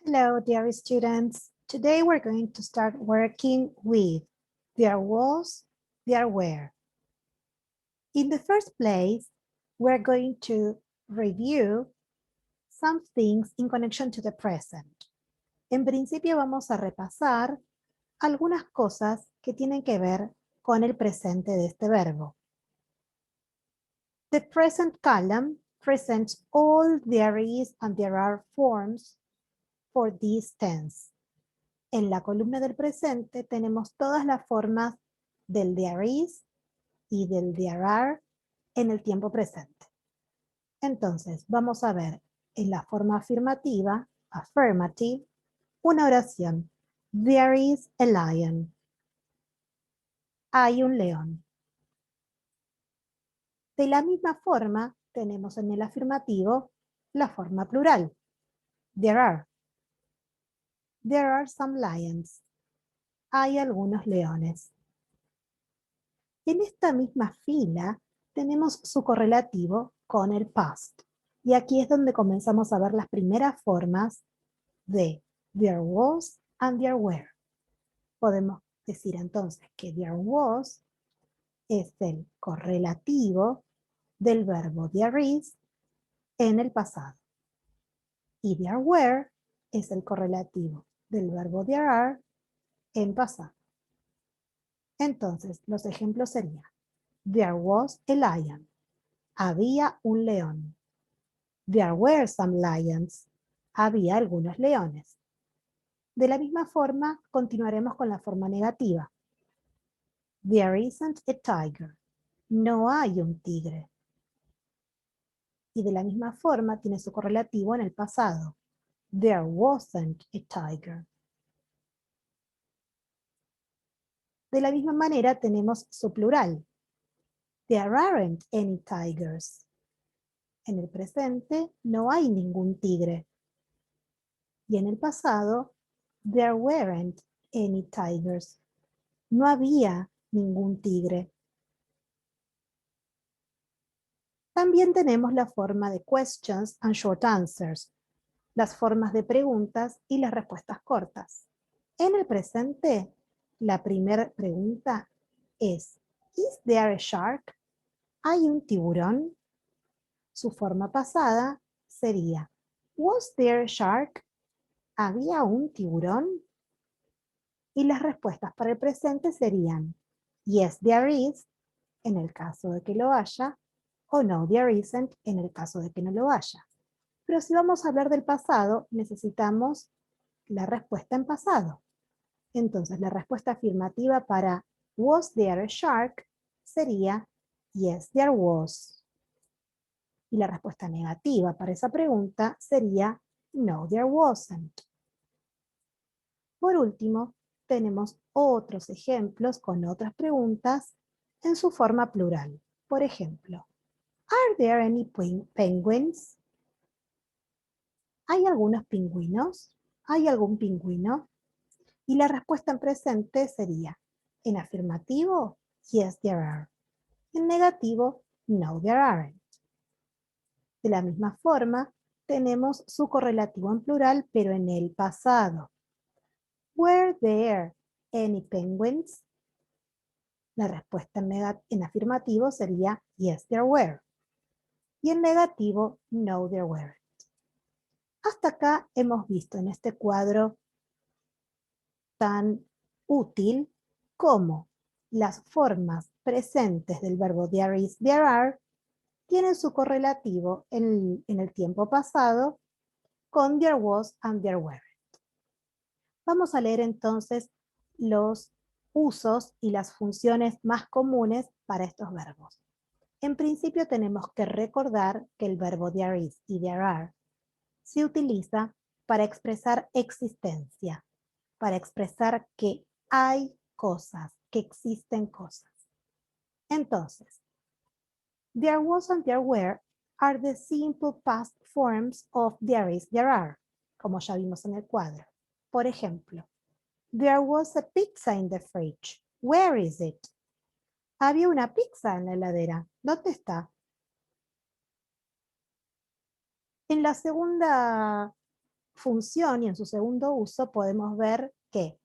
Hello, dear students. Today we're going to start working with there was, there were. In the first place, we're going to review some things in connection to the present. En principio vamos a repasar algunas cosas que tienen que ver con el presente de este verbo. The present column presents all there is and there are forms for this tense. En la columna del presente tenemos todas las formas del there is y del there are en el tiempo presente. Entonces, vamos a ver en la forma afirmativa, affirmative, una oración. There is a lion. Hay un león. De la misma forma, tenemos en el afirmativo la forma plural. There are. There are some lions. Hay algunos leones. En esta misma fila tenemos su correlativo con el past. Y aquí es donde comenzamos a ver las primeras formas de there was and there were. Podemos decir entonces que there was es el correlativo del verbo there is en el pasado. Y there were es el correlativo del verbo there are en pasado. Entonces, los ejemplos serían there was a lion. Había un león. There were some lions. Había algunos leones. De la misma forma, continuaremos con la forma negativa. There isn't a tiger. No hay un tigre. Y de la misma forma tiene su correlativo en el pasado. There wasn't a tiger. De la misma manera tenemos su plural. There aren't any tigers. En el presente no hay ningún tigre. Y en el pasado, there weren't any tigers. No había ningún tigre. También tenemos la forma de questions and short answers, las formas de preguntas y las respuestas cortas. En el presente, la primera pregunta es, ¿Is there a shark? ¿Hay un tiburón? Su forma pasada sería, ¿Was there a shark? ¿Había un tiburón? Y las respuestas para el presente serían, yes, there is, en el caso de que lo haya, o no, there isn't, en el caso de que no lo haya. Pero si vamos a hablar del pasado, necesitamos la respuesta en pasado. Entonces, la respuesta afirmativa para was there a shark sería yes, there was. Y la respuesta negativa para esa pregunta sería no, there wasn't. Por último, tenemos otros ejemplos con otras preguntas en su forma plural. Por ejemplo, ¿Are there any penguins? ¿Hay algunos pingüinos? ¿Hay algún pingüino? Y la respuesta en presente sería, en afirmativo, yes, there are. En negativo, no, there aren't. De la misma forma, tenemos su correlativo en plural, pero en el pasado. Were there any penguins? La respuesta en afirmativo sería yes, there were. Y en negativo, no, there weren't. Hasta acá hemos visto en este cuadro tan útil como las formas presentes del verbo there is, there are, tienen su correlativo en el tiempo pasado con there was and there were. Vamos a leer entonces los usos y las funciones más comunes para estos verbos. En principio tenemos que recordar que el verbo there is y there are se utiliza para expresar existencia, para expresar que hay cosas, que existen cosas. Entonces, there was and there were are the simple past forms of there is, there are, como ya vimos en el cuadro. Por ejemplo, there was a pizza in the fridge. Where is it? Había una pizza en la heladera. ¿Dónde está? En la segunda función y en su segundo uso podemos ver que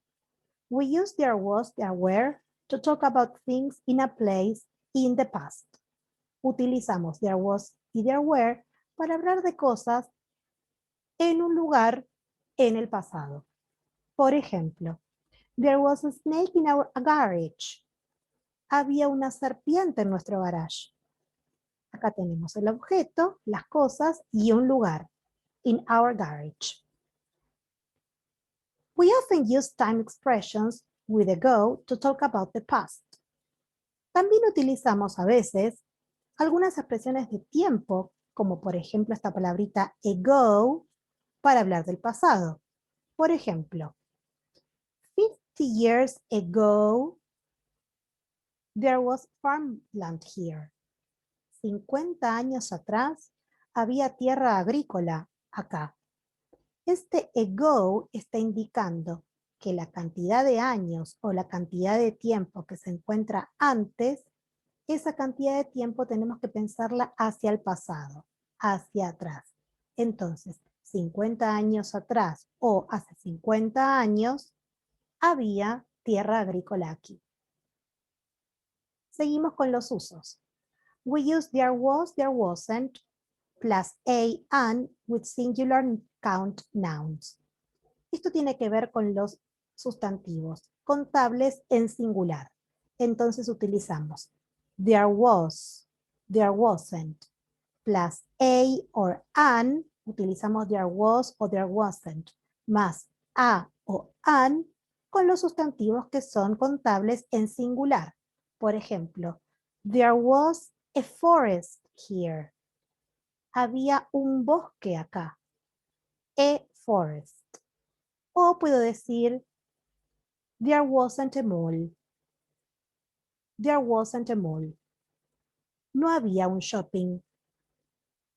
we use there was, there were to talk about things in a place in the past. Utilizamos there was y there were para hablar de cosas en un lugar en el pasado. Por ejemplo, there was a snake in our garage. Había una serpiente en nuestro garage. Acá tenemos el objeto, las cosas y un lugar. In our garage. We often use time expressions with ago to talk about the past. También utilizamos a veces algunas expresiones de tiempo, como por ejemplo esta palabrita ago, para hablar del pasado. Por ejemplo, 50 years ago, there was farmland here. 50 años atrás, había tierra agrícola acá. Este ago está indicando que la cantidad de años o la cantidad de tiempo que se encuentra antes, esa cantidad de tiempo tenemos que pensarla hacia el pasado, hacia atrás. Entonces, 50 años atrás o hace 50 años, había tierra agrícola aquí. Seguimos con los usos. We use there was, there wasn't, plus a, and with singular count nouns. Esto tiene que ver con los sustantivos contables en singular. Entonces utilizamos there was, there wasn't, plus a or an, utilizamos there was o there wasn't, más a o an con los sustantivos que son contables en singular. Por ejemplo, there was a forest here. Había un bosque acá. A forest. O puedo decir, there wasn't a mall. There wasn't a mall. No había un shopping.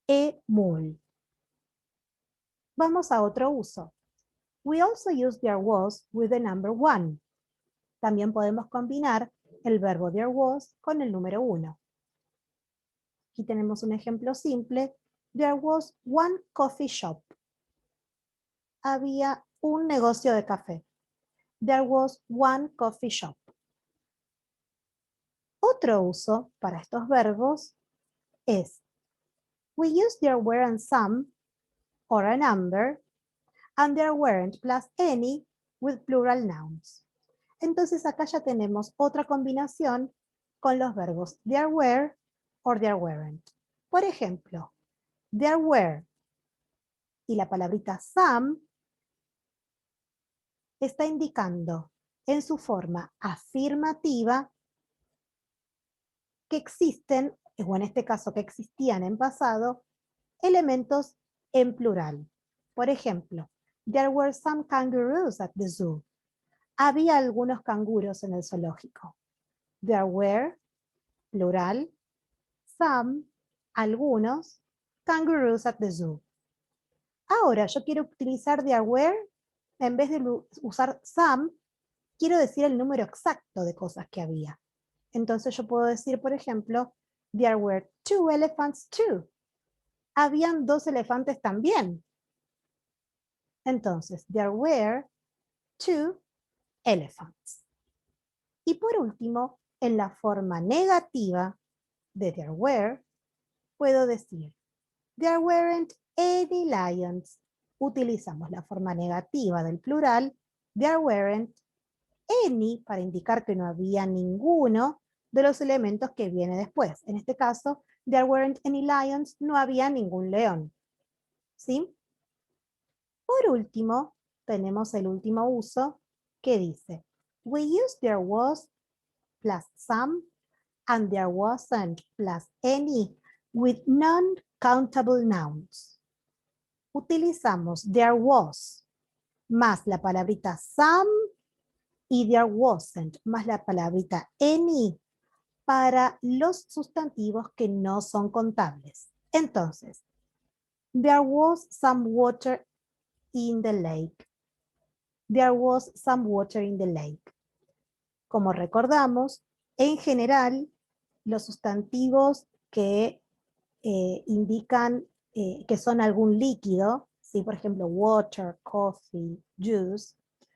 A mall. Vamos a otro uso. We also use there was with the number one. También podemos combinar el verbo there was con el número 1. Aquí tenemos un ejemplo simple. There was one coffee shop. Había un negocio de café. There was one coffee shop. Otro uso para estos verbos es we use there were and some or a number and there weren't plus any with plural nouns. Entonces acá ya tenemos otra combinación con los verbos there were or there weren't. Por ejemplo, there were y la palabrita some está indicando en su forma afirmativa que existen, o en este caso que existían en pasado, elementos en plural. Por ejemplo, there were some kangaroos at the zoo. Había algunos canguros en el zoológico. There were, plural, some, algunos, kangaroos at the zoo. Ahora yo quiero utilizar there were, en vez de usar some, quiero decir el número exacto de cosas que había. Entonces yo puedo decir, por ejemplo, there were 2 elephants too. Habían 2 elefantes también. Entonces, there were 2 elephants. Y por último, en la forma negativa de there were, puedo decir, there weren't any lions. Utilizamos la forma negativa del plural, there weren't any para indicar que no había ninguno de los elementos que viene después. En este caso, there weren't any lions, no había ningún león. ¿Sí? Por último, tenemos el último uso que dice, we use there was plus some and there wasn't plus any with non-countable nouns. Utilizamos there was más la palabrita some y there wasn't más la palabrita any para los sustantivos que no son contables. Entonces, there was some water in the lake. There was some water in the lake. Como recordamos, en general, los sustantivos que indican que son algún líquido, ¿sí? Por ejemplo, water, coffee, juice,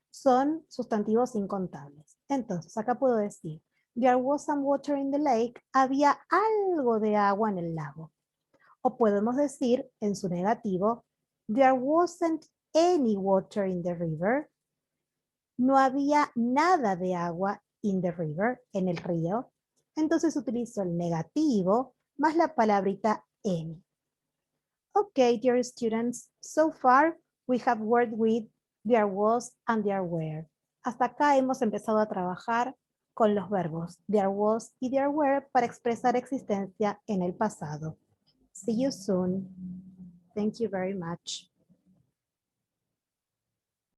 son sustantivos incontables. Entonces, acá puedo decir, there was some water in the lake. Había algo de agua en el lago. O podemos decir, en su negativo, there wasn't any water in the river. No había nada de agua in the river, en el río. Entonces utilizo el negativo más la palabrita any. Okay, dear students, so far we have worked with there was and there were. Hasta acá hemos empezado a trabajar con los verbos there was y there were para expresar existencia en el pasado. See you soon. Thank you very much.